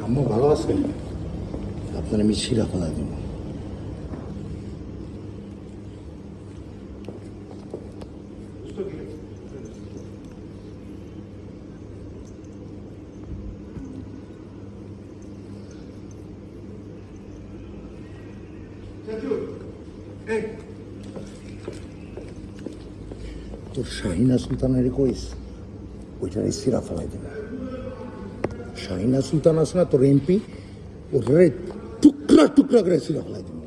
আম্মু ভালো আছেন? আপনার আমি শিরা ফেলা দিব। তোর শাহিনা সুলতানের কইস ওইটারে শিরা ফেলাই দেবে। শাহিনা সুলতান আছে না তোর এমপি, ওটারে টুকরা টুকরা করে শিরা ফেলাই দেবে।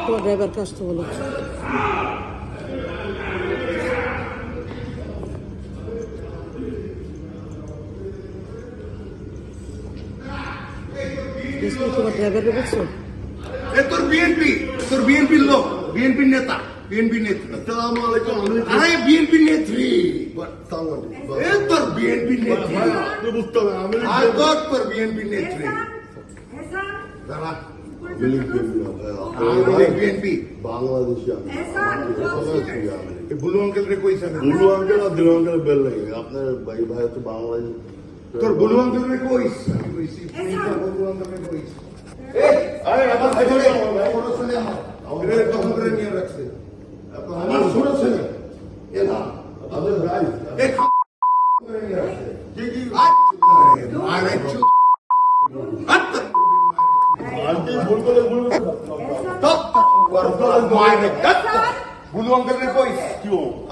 তোমার ড্রাইভারকে আসতে বলো। তোমার ড্রাইভারকে বলছো? তোর বিএনপির লোক, বিএনপির নেতা, বিএনপি নেত্রী। আরে বিএনপি নেত্রী, তোর বিএনপি নেত্রী, তোর বিএনপি নেত্রী। বিএনপি বাংলাদেশি বুলু আঙ্কেল রে কইছে, বুলু আঙ্কেল আর দিলু আঙ্কেল বেল লাগে আপনার ভাই ভাই তো বাংলাদেশ। তোর বুলু আঙ্কেল রে কইস, বুলু আঙ্কেল রে কইস। নিয়ে রাখছে আমার ছোট ছেলে আমাদের ভাই বুলু আঙ্কেল রে কইস।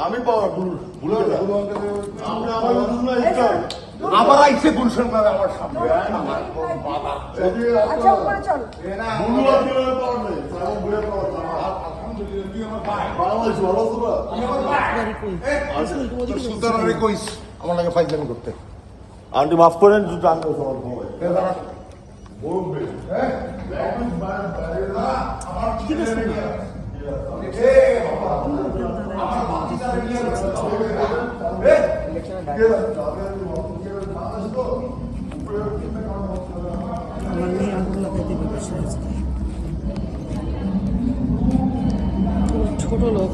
আমি পাওয়া বুলু আবার আইসে গুলশন করে আমার সামনে। সুলতান রে কইস আমার লাগে ফাইজলামি করতে। আন্টি মাফ করেন আমার মেয়ে আগুন লাগাই দেবে বসে আজকে। ছোট লোক